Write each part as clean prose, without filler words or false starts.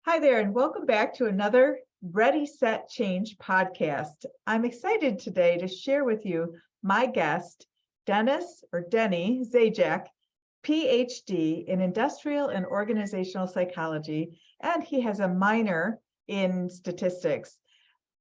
Hi there, and welcome back to another Ready, Set, Change podcast. I'm excited today to share with you my guest, Denny Zajac, PhD in Industrial and Organizational Psychology, and he has a minor in statistics.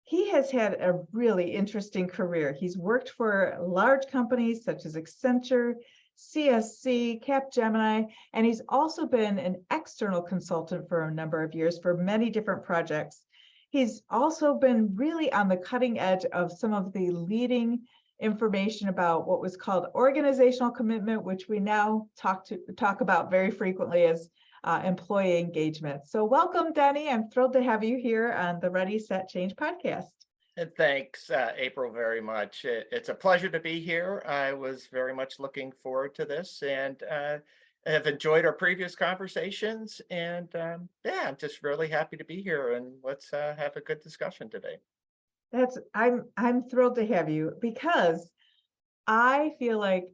He has had a really interesting career. He's worked for large companies such as Accenture, CSC, Capgemini, and he's also been an external consultant for a number of years for many different projects. He's also been really on the cutting edge of some of the leading information about what was called organizational commitment, which we now talk about very frequently as employee engagement. So welcome, Denny. I'm thrilled to have you here on the Ready, Set, Change podcast. And thanks, April, very much. It's a pleasure to be here. I was very much looking forward to this and have enjoyed our previous conversations. And yeah, I'm just really happy to be here. And let's have a good discussion today. I'm thrilled to have you because I feel like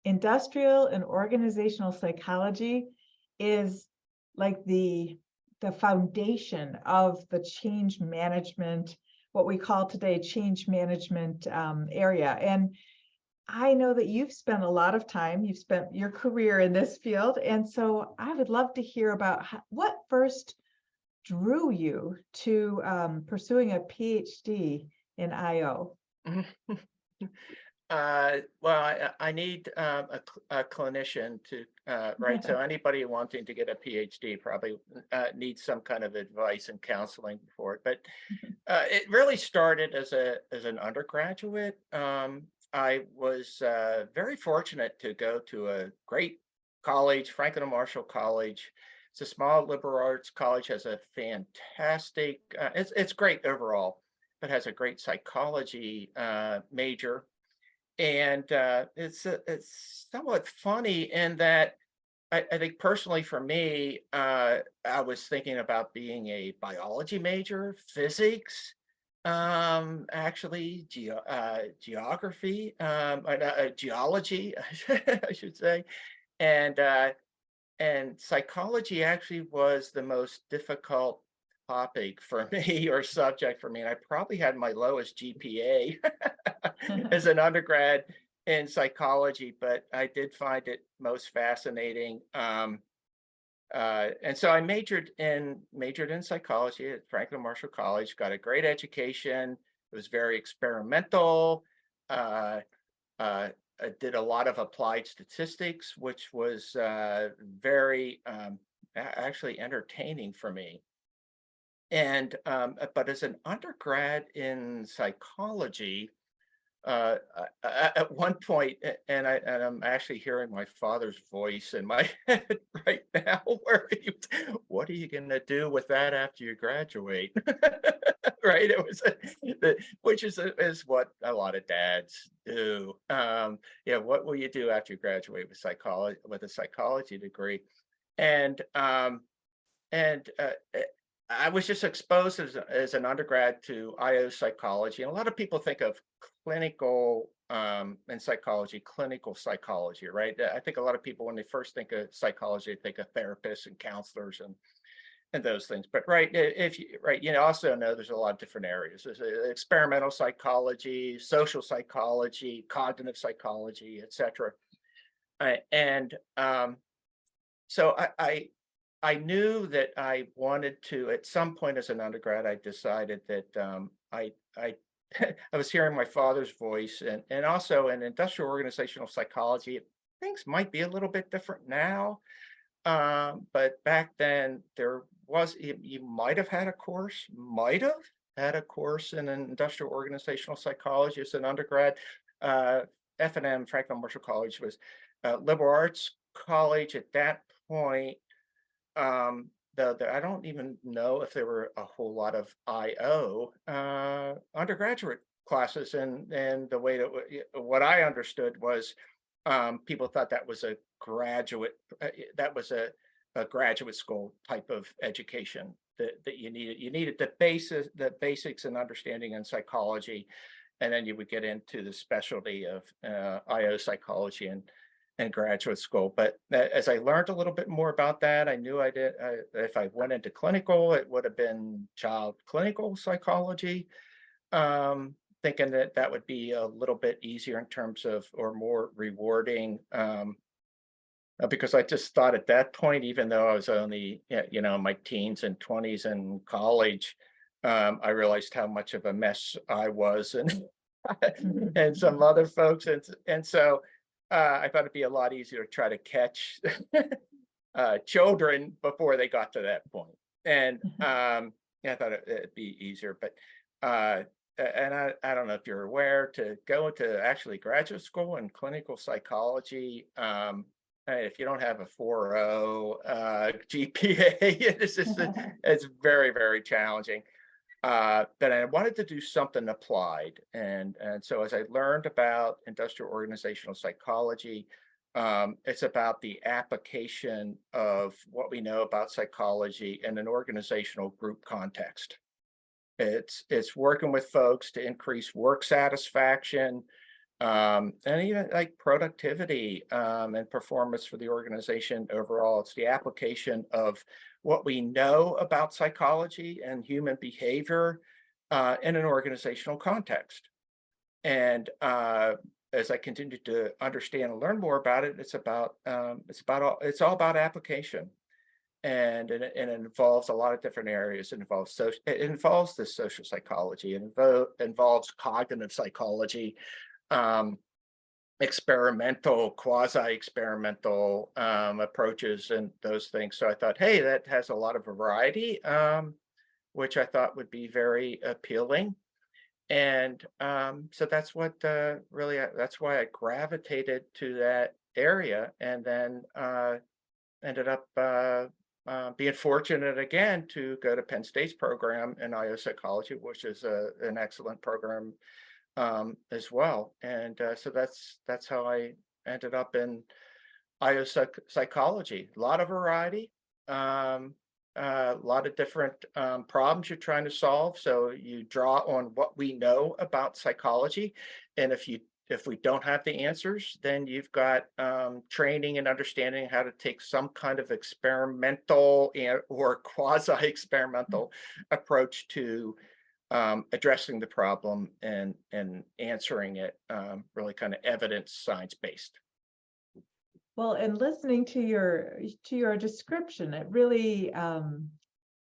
industrial and organizational psychology is like the foundation of the change management, what we call today change management area. And I know that you've spent a lot of time, you've spent your career in this field. And so I would love to hear about what first drew you to pursuing a PhD in IO. Well, I need a clinician to, right? So anybody wanting to get a PhD probably needs some kind of advice and counseling for it. But it really started as an undergraduate. I was very fortunate to go to a great college, Franklin and Marshall College. It's a small liberal arts college, has a fantastic, it's great overall, but has a great psychology major. And it's somewhat funny in that I think personally for me, I was thinking about being a biology major, physics, actually geography, geology, I should say, and psychology actually was the most difficult topic for me or subject for me. And I probably had my lowest GPA as an undergrad in psychology, but I did find it most fascinating. And so I majored in psychology at Franklin Marshall College, got a great education. It was very experimental. I did a lot of applied statistics, which was very actually entertaining for me. And but as an undergrad in psychology, at one point, and I'm actually hearing my father's voice in my head right now, where what are you going to do with that after you graduate? Right? It was, which is what a lot of dads do. Yeah, what will you do after you graduate with psychology, with a psychology degree? And and I was just exposed as an undergrad to IO psychology, and a lot of people think of clinical and psychology, clinical psychology, right? I think a lot of people, when they first think of psychology, they think of therapists and counselors and those things. But right, if you right, you also know there's a lot of different areas. There's experimental psychology, social psychology, cognitive psychology, etc. And so I knew that I wanted to, at some point as an undergrad, I decided that I I was hearing my father's voice, and also in industrial organizational psychology, things might be a little bit different now. But back then there was, you might have had a course, in industrial organizational psychology as an undergrad. F&M, Franklin Marshall College, was a liberal arts college at that point. Though I don't even know if there were a whole lot of IO undergraduate classes, and the way that what I understood was people thought that was a graduate school type of education that you needed. You needed the basics and understanding in psychology, and then you would get into the specialty of IO psychology in graduate school. But as I learned a little bit more about that, I knew if I went into clinical, it would have been child clinical psychology, thinking that that would be a little bit easier in terms of, or more rewarding, because I just thought at that point, even though I was only, in my teens and 20s in college, I realized how much of a mess I was, and and some other folks, and so I thought it'd be a lot easier to try to catch children before they got to that point. And yeah, I thought it'd be easier, but and I don't know if you're aware, to go into actually graduate school in clinical psychology. If you don't have a 4.0 GPA, it's very, very challenging. But I wanted to do something applied, and so as I learned about industrial organizational psychology, it's about the application of what we know about psychology in an organizational group context. It's working with folks to increase work satisfaction, and even like productivity, and performance for the organization overall. It's the application of what we know about psychology and human behavior in an organizational context. And as I continue to understand and learn more about it, it's all about application. And it involves a lot of different areas. It involves the social psychology, involves cognitive psychology, um, experimental, quasi-experimental approaches and those things. So I thought, hey, that has a lot of variety, which I thought would be very appealing. And so that's what that's why I gravitated to that area, and then ended up being fortunate again to go to Penn State's program in IO psychology, which is an excellent program as well. And so that's how I ended up in IO psychology. A lot of variety, a lot of different problems you're trying to solve. So you draw on what we know about psychology, and if we don't have the answers, then you've got training and understanding how to take some kind of experimental or quasi-experimental approach to addressing the problem and answering it, really kind of evidence science based. Well, and listening to your description, it really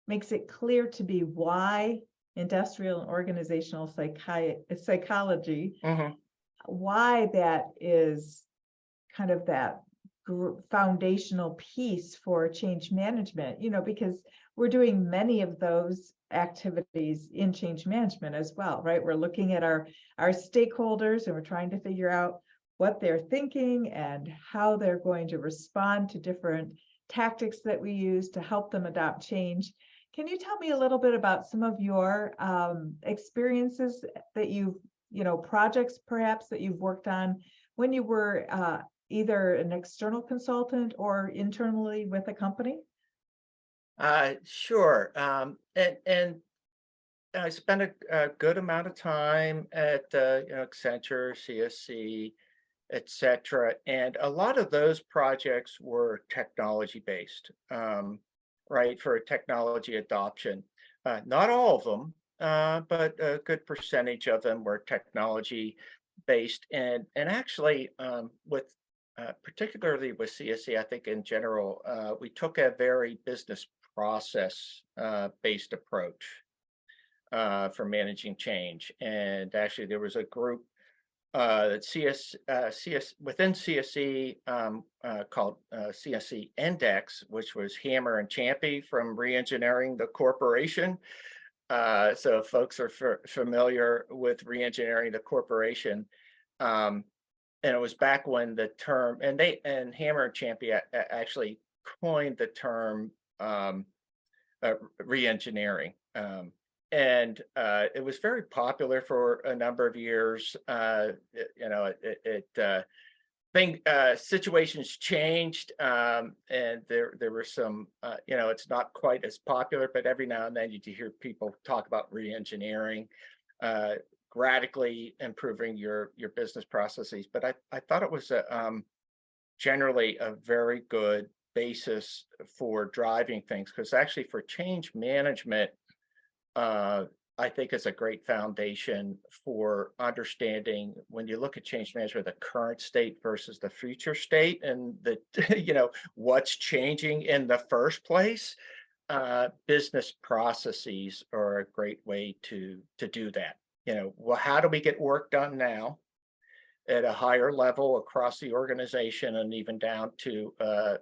makes it clear to me why industrial and organizational psychology, Hmm. why that is kind of that foundational piece for change management, because we're doing many of those activities in change management as well, right? We're looking at our stakeholders, and we're trying to figure out what they're thinking and how they're going to respond to different tactics that we use to help them adopt change. Can you tell me a little bit about some of your experiences that projects perhaps that you've worked on when you were either an external consultant or internally with a company? Sure. And I spent a good amount of time at Accenture, CSC, etc. And a lot of those projects were technology based, right, for technology adoption. Not all of them, but a good percentage of them were technology based. And actually, with particularly with CSC, I think in general, we took a very business process based approach for managing change. And actually, there was a group that within CSC, called CSC Index, which was Hammer and Champy from Reengineering the Corporation. So if folks are familiar with Reengineering the Corporation, and it was back when the term, and Hammer and Champy actually coined the term reengineering. And it was very popular for a number of years. Situations changed, and there were some, it's not quite as popular, but every now and then you hear people talk about reengineering, radically improving your business processes. But I thought it was generally a very good basis for driving things, because actually for change management, uh, I think is a great foundation for understanding when you look at change management, the current state versus the future state, and the what's changing in the first place. Business processes are a great way to do that. Well, how do we get work done now at a higher level across the organization, and even down to a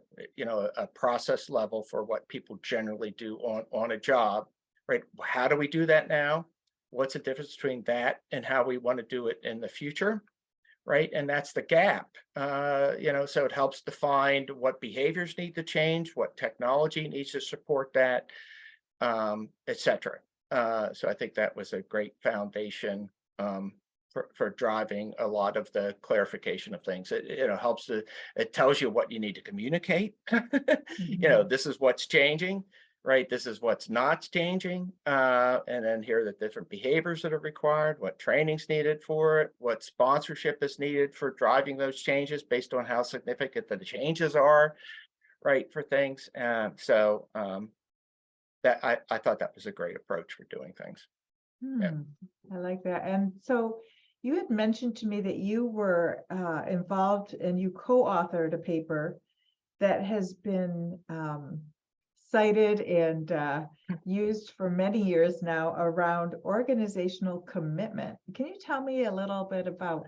process level for what people generally do on a job, right? How do we do that now? What's the difference between that and how we want to do it in the future? Right, and that's the gap. So it helps define what behaviors need to change, what technology needs to support that, et cetera. So I think that was a great foundation, for driving a lot of the clarification of things. It helps it tells you what you need to communicate. Mhm. This is what's changing, right? This is what's not changing. And then here are the different behaviors that are required, what training's needed for it, what sponsorship is needed for driving those changes based on how significant the changes are, right, for things. That I thought that was a great approach for doing things. Yeah. Hmm, I like that. And so you had mentioned to me that you were involved and you co-authored a paper that has been cited and used for many years now around organizational commitment. Can you tell me a little bit about,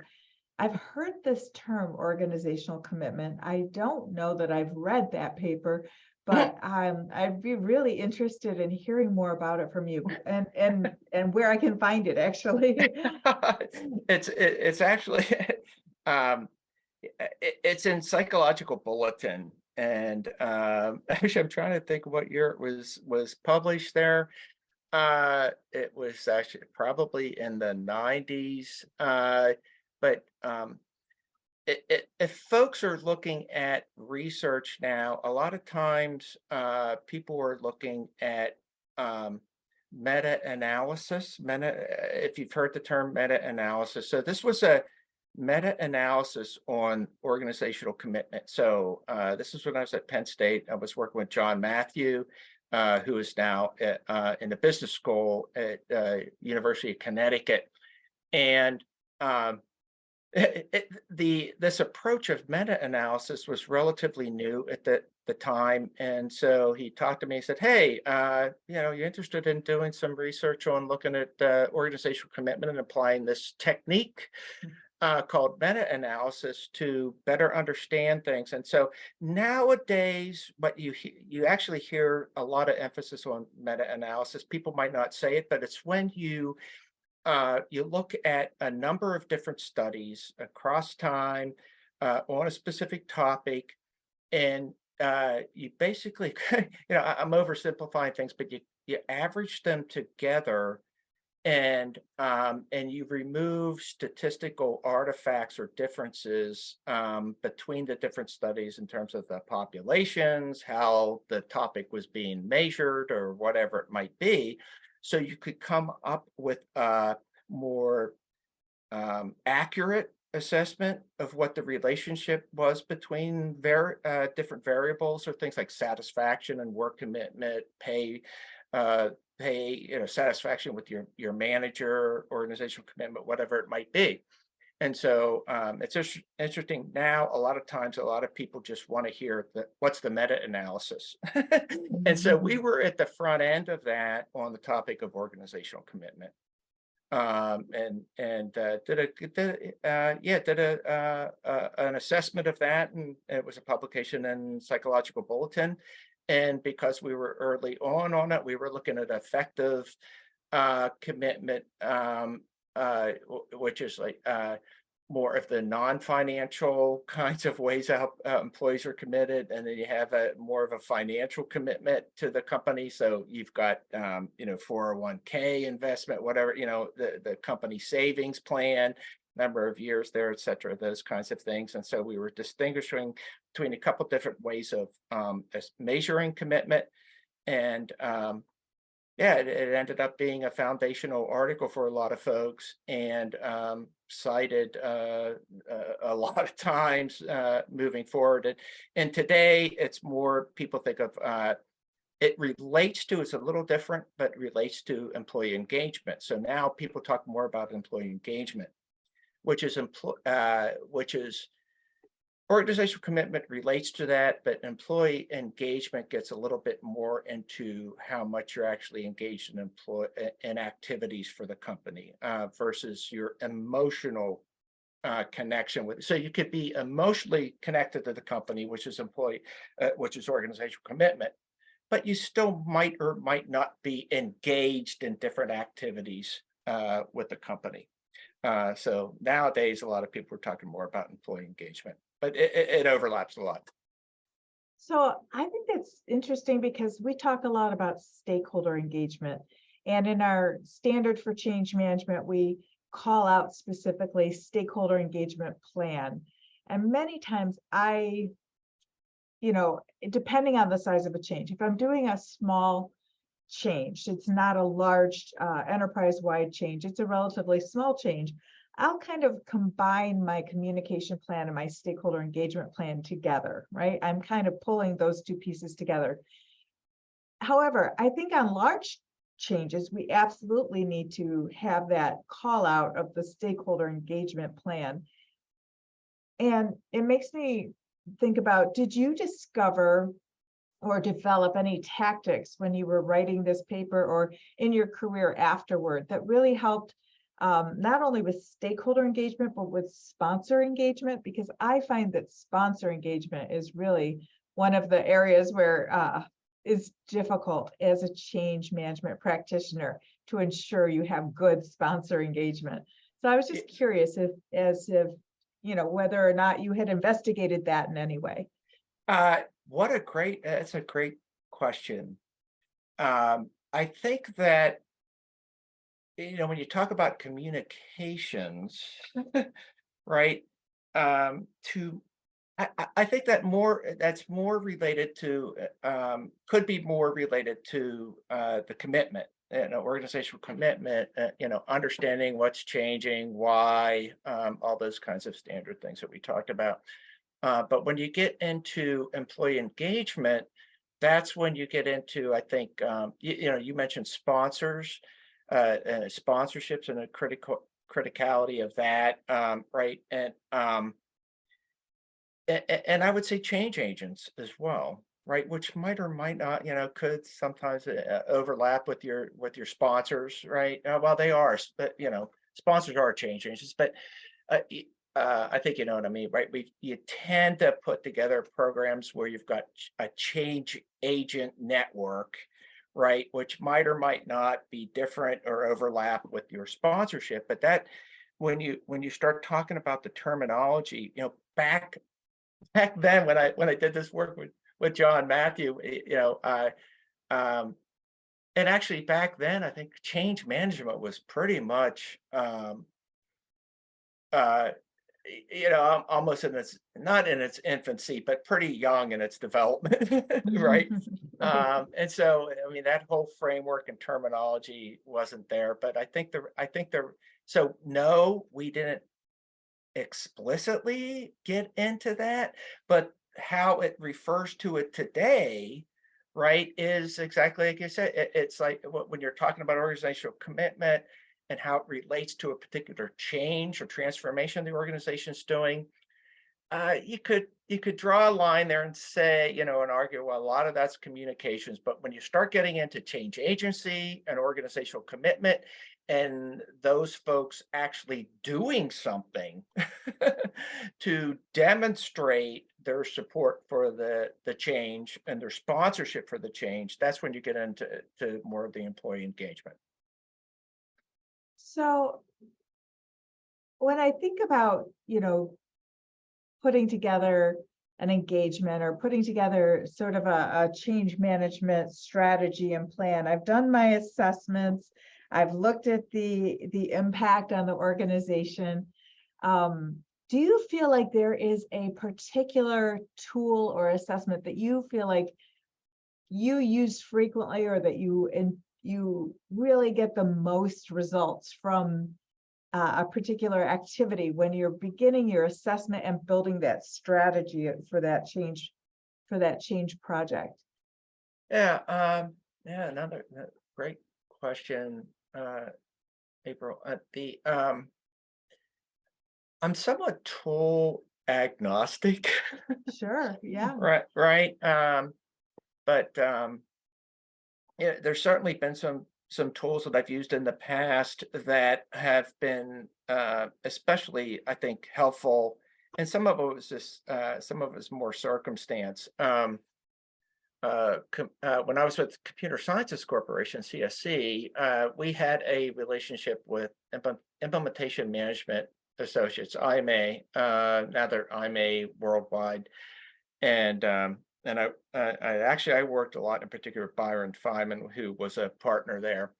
I've heard this term organizational commitment. I don't know that I've read that paper, but I'd be really interested in hearing more about it from you and where I can find it actually. It's actually um, it's in Psychological Bulletin, and actually, I'm trying to think what year it was published there. It was actually probably in the 90s. But if folks are looking at research now, a lot of times people are looking at um, meta-analysis. If you've heard the term meta-analysis, so this was a meta-analysis on organizational commitment. So this is when I was at Penn State. I was working with John Matthew, who is now in the business school at University of Connecticut, and um, this approach of meta-analysis was relatively new at the time. And so he talked to me and said, hey, you're interested in doing some research on looking at organizational commitment and applying this technique called meta-analysis to better understand things. And so nowadays, what you actually hear a lot of emphasis on meta-analysis. People might not say it, but it's when you look at a number of different studies across time on a specific topic, and you basically, I'm oversimplifying things, but you average them together, and you remove statistical artifacts or differences between the different studies in terms of the populations, how the topic was being measured, or whatever it might be. So you could come up with a more accurate assessment of what the relationship was between different variables, or things like satisfaction and work commitment, uh, satisfaction with your manager, organizational commitment, whatever it might be. And so it's just interesting now. A lot of times, a lot of people just want to hear what's the meta-analysis. And so we Mhm. were at the front end of that on the topic of organizational commitment. And did an assessment of that, and it was a publication in Psychological Bulletin. And because we were early on it, we were looking at effective commitment, which is like more of the non-financial kinds of ways how employees are committed, and then you have a more of a financial commitment to the company. So you've got 401k investment, whatever, the company savings plan, number of years there, et cetera, those kinds of things. And so we were distinguishing between a couple different ways of measuring commitment, and Yeah, it ended up being a foundational article for a lot of folks and cited a lot of times moving forward. And today it's more people think of it relates to, it's a little different, but relates to employee engagement. So now people talk more about employee engagement, which is organizational commitment relates to that, but employee engagement gets a little bit more into how much you're actually engaged in activities for the company versus your emotional connection with. So you could be emotionally connected to the company, which is organizational commitment, but you still might or might not be engaged in different activities with the company. So nowadays, a lot of people are talking more about employee engagement, but it overlaps a lot. So I think that's interesting because we talk a lot about stakeholder engagement. And in our standard for change management, we call out specifically stakeholder engagement plan. And many times depending on the size of a change, if I'm doing a small change, it's not a large enterprise-wide change, it's a relatively small change, I'll kind of combine my communication plan and my stakeholder engagement plan together, right? I'm kind of pulling those two pieces together. However, I think on large changes, we absolutely need to have that call out of the stakeholder engagement plan. And it makes me think about, did you discover or develop any tactics when you were writing this paper or in your career afterward that really helped not only with stakeholder engagement, but with sponsor engagement? Because I find that sponsor engagement is really one of the areas where is difficult as a change management practitioner to ensure you have good sponsor engagement. So I was just curious if whether or not you had investigated that in any way. That's a great question. I think that, when you talk about communications, right? To I think that's more related to could be more related to the commitment, organizational commitment, understanding what's changing, why, all those kinds of standard things that we talked about. But when you get into employee engagement, that's when you get into, I think, you mentioned sponsors, sponsorships and the criticality of that, right? And I would say change agents as well, right? Which might or might not, could sometimes overlap with your sponsors, right? Well, they are, but sponsors are change agents, but uh, I think you know what I mean, right? You tend to put together programs where you've got a change agent network, right? Which might or might not be different or overlap with your sponsorship. But that when you start talking about the terminology, back then when I did this work with John Matthew, and actually back then I think change management was pretty much uh almost in its not in its infancy, but pretty young in its development, right? And so, I mean, that whole framework and terminology wasn't there, but so no, we didn't explicitly get into that, but how it refers to it today, right, is exactly like you said. It's like when you're talking about organizational commitment and how it relates to a particular change or transformation the organization's doing. You could draw a line there and say, and argue, well, a lot of that's communications, but when you start getting into change agency and organizational commitment, and those folks actually doing something to demonstrate their support for the change and their sponsorship for the change, that's when you get into more of the employee engagement. So when I think about, putting together an engagement or putting together sort of a change management strategy and plan, I've done my assessments. I've looked at the impact on the organization. Do you feel like there is a particular tool or assessment that you feel like you use frequently or that you you really get the most results from a particular activity when you're beginning your assessment and building that strategy for that change project? Yeah, another great question, April. I'm somewhat tool agnostic, Sure, yeah. right? Right. But yeah, there's certainly been some tools that I've used in the past that have been especially, I think, helpful. And some of it was just some of it was more circumstance. When I was with Computer Sciences Corporation, CSC, we had a relationship with Implementation Management Associates, IMA. Now they're IMA worldwide, and I worked a lot in particular with Byron Feynman, who was a partner there,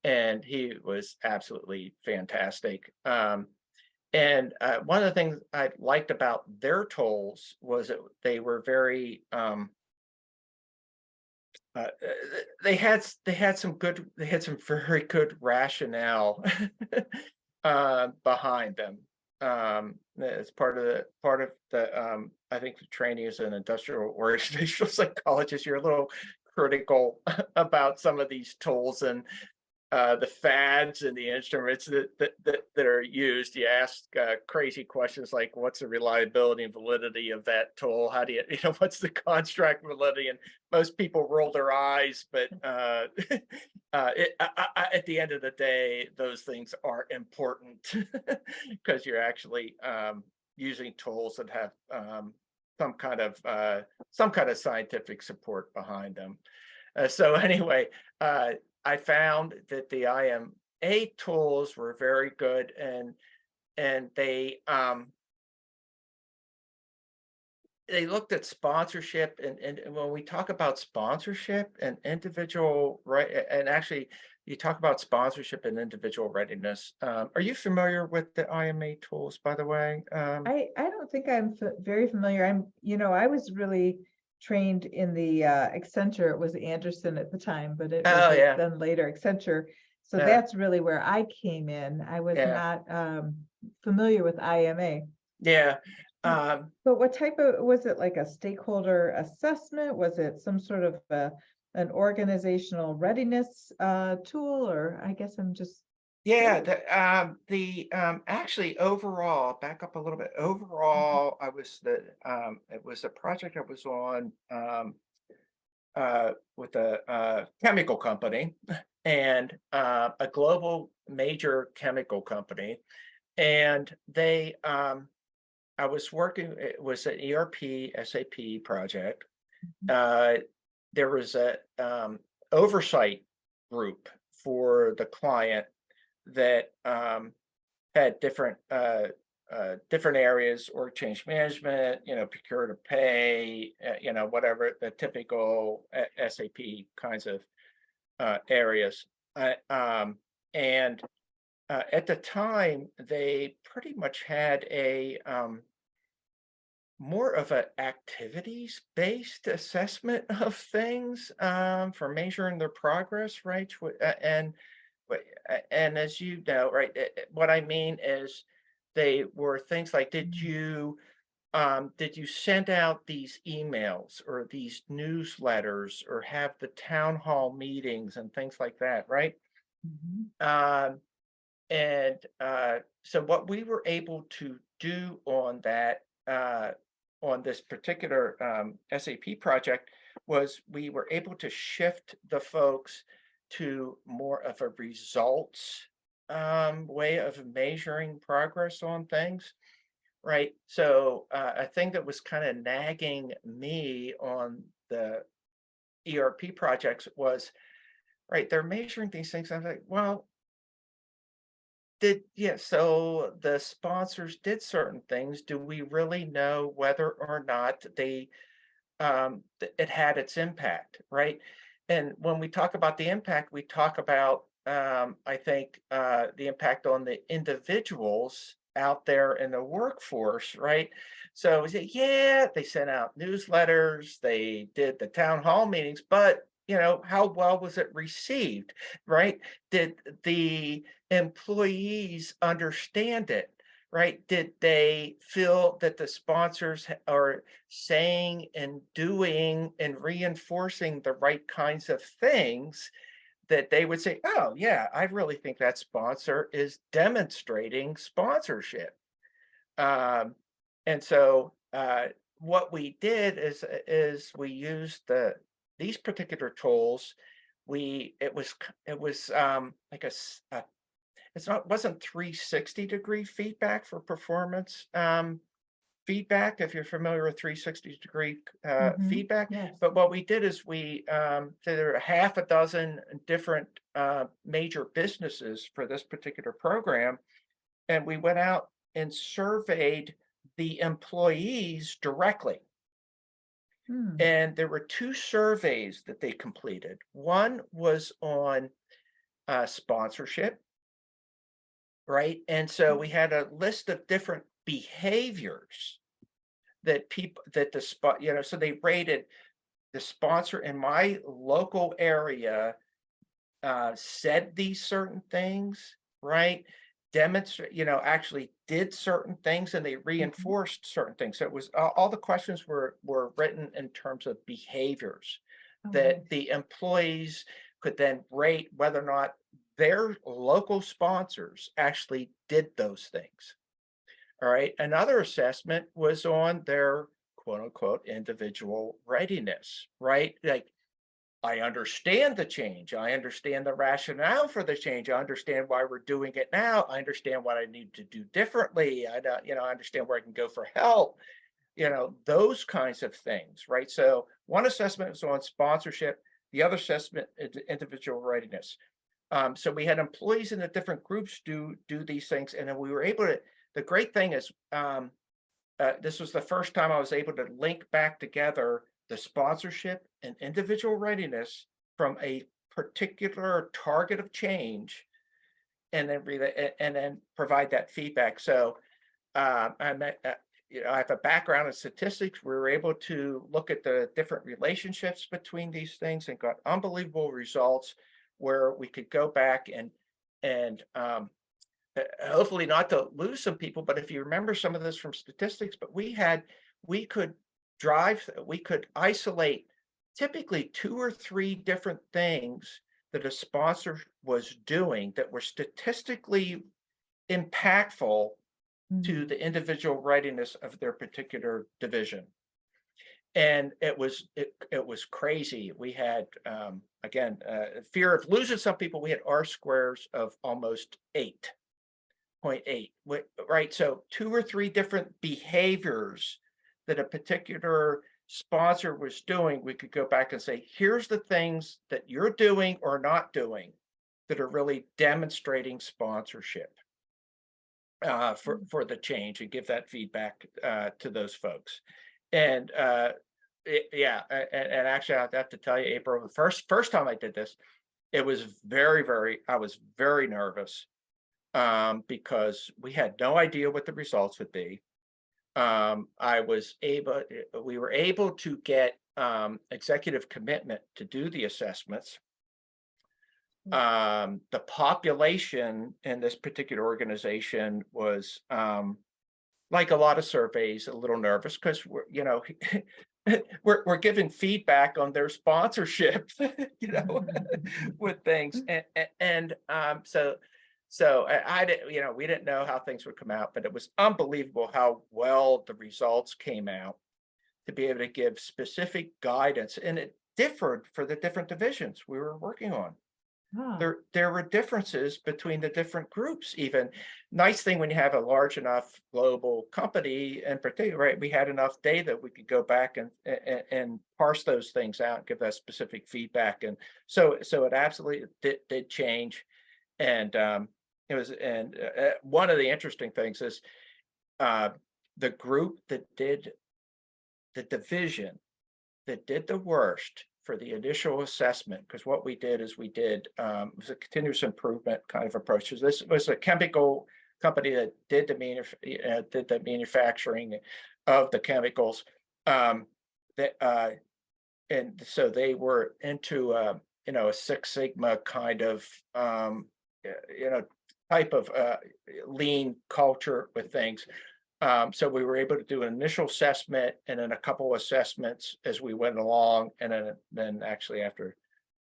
and he was absolutely fantastic. And one of the things I liked about their tools was that they were very they had some very good rationale behind them. It's part of the I think the training as an industrial organizational psychologist, you're a little critical about some of these tools and the fads and the instruments that are used. You ask crazy questions like, "What's the reliability and validity of that tool? How do you know, what's the construct validity?" And most people roll their eyes, but at the end of the day, those things are important because you're actually using tools that have some kind of scientific support behind them. So anyway, I found that the IMA tools were very good, and they looked at sponsorship, and when we talk about sponsorship and individual right, and actually you talk about sponsorship and individual readiness. Are you familiar with the IMA tools, by the way? I don't think I'm very familiar. I was really trained in the Accenture. It was Anderson at the time, but it was Oh yeah, then later Accenture. So yeah, that's really where I came in. I was yeah, not familiar with IMA. yeah. But Um, but what type of, was it like a stakeholder assessment? Was it some sort of an organizational readiness tool? Or I guess I'm just Yeah, curious. actually overall, back up a little bit. Mhm, Overall, it was a project I was on with a chemical company and a global major chemical company, and I was working. It was an ERP SAP project. mhm, Uh, there was a oversight group for the client that had different areas, or change management, procure to pay, whatever the typical SAP kinds of areas. And at the time, they pretty much had a more of a activities-based assessment of things for measuring their progress, right? And as you know, right, what I mean is they were things like, mhm, did you send out these emails or these newsletters or have the town hall meetings and things like that, right? mhm, Um, and so what we were able to do on this particular SAP project was we were able to shift the folks to more of a results way of measuring progress on things, right? So a thing that was kind of nagging me on the ERP projects was, right, they're measuring these things. I was like, well, so the sponsors did certain things. Do we really know whether or not it had its impact, right? And when we talk about the impact, we talk about I think the impact on the individuals out there in the workforce, right? So we say, yeah, they sent out newsletters, they did the town hall meetings, but how well was it received, right? Did the employees understand it, right? Did they feel that the sponsors are saying and doing and reinforcing the right kinds of things that they would say, oh, yeah, I really think that sponsor is demonstrating sponsorship. Um, and so what we did is we used these particular tools. It was like wasn't 360-degree feedback for performance feedback, if you're familiar with 360-degree feedback. Yes. But what we did is so there are half a dozen different major businesses for this particular program, and we went out and surveyed the employees directly. Hmm. And there were two surveys that they completed. One was on sponsorship, right? And so we had a list of different behaviors that the spot, so they rated the sponsor in my local area said these certain things, right? Demonstrate, actually did certain things, and they reinforced certain things. So it was all the questions were written in terms of behaviors Oh, that nice. the employees could then rate whether or not their local sponsors actually did those things. All right. Another assessment was on their quote unquote individual readiness, right? Like, I understand the change. I understand the rationale for the change. I understand why we're doing it now. I understand what I need to do differently. I understand where I can go for help, those kinds of things, right? So one assessment was on sponsorship, the other assessment is individual readiness. So we had employees in the different groups do these things, and then we were able to. The great thing is, this was the first time I was able to link back together the sponsorship and individual readiness from a particular target of change, and then provide that feedback. So I have a background in statistics. We were able to look at the different relationships between these things and got unbelievable results where we could go back and hopefully not to lose some people, but if you remember some of this from statistics, but we could we could isolate typically 2 or 3 different things that a sponsor was doing that were statistically impactful to Hmm. the individual readiness of their particular division. And it was crazy. We had again fear of losing some people. We had R squares of almost 8.8, right? So 2 or 3 different behaviors that a particular sponsor was doing, we could go back and say, here's the things that you're doing or not doing that are really demonstrating sponsorship for the change, and give that feedback to those folks. And yeah, and actually, I have to tell you, April, the first time I did this, it was I was very nervous because we had no idea what the results would be. We were able to get executive commitment to do the assessments. The population in this particular organization was like a lot of surveys, a little nervous because we're giving feedback on their sponsorship, with things, so I didn't, we didn't know how things would come out, but it was unbelievable how well the results came out to be able to give specific guidance, and it differed for the different divisions we were working on. Ah, There were differences between the different groups even. Nice thing when you have a large enough global company in particular, right? We had enough data we could go back and parse those things out and give that specific feedback. And so it absolutely did change. And one of the interesting things is the group that did the division that did the worst for the initial assessment, because what we did is it was a continuous improvement kind of approach. So this was a chemical company that did the manufacturing of the chemicals. That and so they were into a Six Sigma kind of you know type of lean culture with things. So we were able to do an initial assessment and then a couple assessments as we went along, and then actually after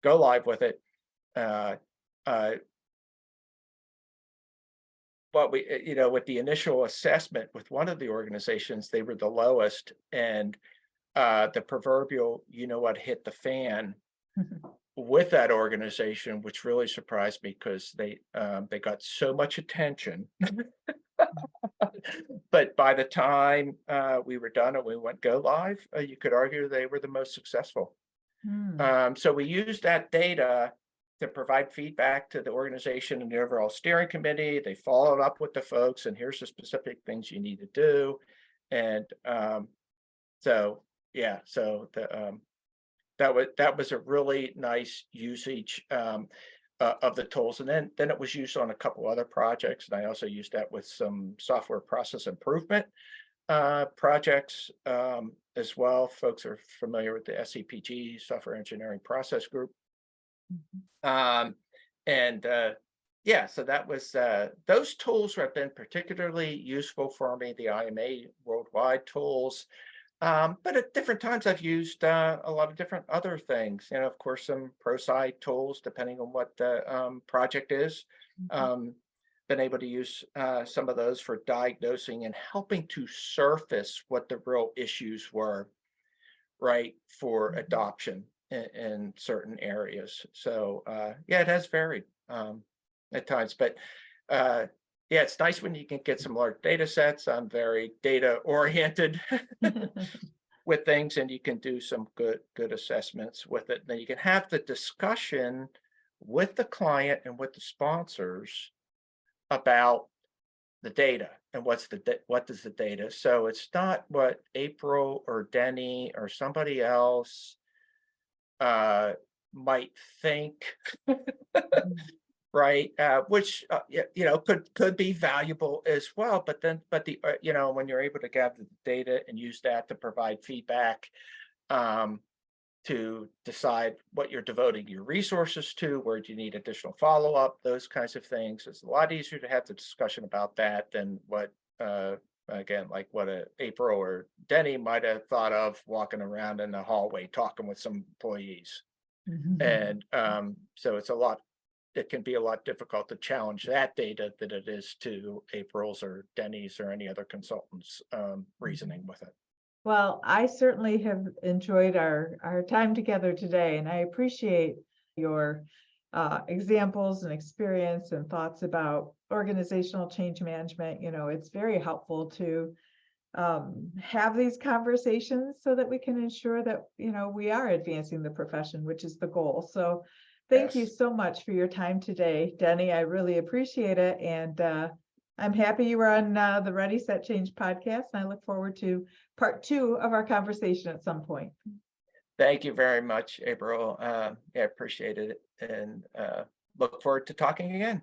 go live with it. Uh, uh, but with the initial assessment with one of the organizations, they were the lowest, and the proverbial, what, hit the fan with that organization, which really surprised me because they got so much attention. But by the time we were done and we went go live, you could argue they were the most successful. Hmm. So we used that data to provide feedback to the organization and the overall steering committee. They followed up with the folks, and here's the specific things you need to do. And so yeah, so that was a really nice usage of the tools, and then it was used on a couple other projects, and I also used that with some software process improvement projects as well. Folks are familiar with the SEPG, Software Engineering Process Group. Mhm. And yeah, so that was those tools have been particularly useful for me, the IMA worldwide tools. But at different times, I've used a lot of different other things. Of course, some pro side tools, depending on what the project is. Mhm. Um, been able to use some of those for diagnosing and helping to surface what the real issues were, right, for Mhm. adoption in certain areas. So yeah, it has varied at times, but uh, yeah, it's nice when you can get some large data sets. I'm very data oriented with things, and you can do some good assessments with it. Then you can have the discussion with the client and with the sponsors about the data and what does the data. So it's not what April or Denny or somebody else uh might think, right? Which could be valuable as well. But then, when you're able to gather the data and use that to provide feedback, um, to decide what you're devoting your resources to, where do you need additional follow up, those kinds of things. It's a lot easier to have the discussion about that than what, again, like what a April or Denny might have thought of walking around in the hallway talking with some employees. And so it can be a lot difficult to challenge that data than it is to April's or Denny's or any other consultants reasoning with it. Well, I certainly have enjoyed our time together today, and I appreciate your examples and experience and thoughts about organizational change management. It's very helpful to have these conversations so that we can ensure that we are advancing the profession, which is the goal. So thank you Yes. so much for your time today, Denny. I really appreciate it, and I'm happy you were on the Ready Set Change podcast, and I look forward to part 2 of our conversation at some point. Thank you very much, April. Yeah, appreciate it, and look forward to talking again.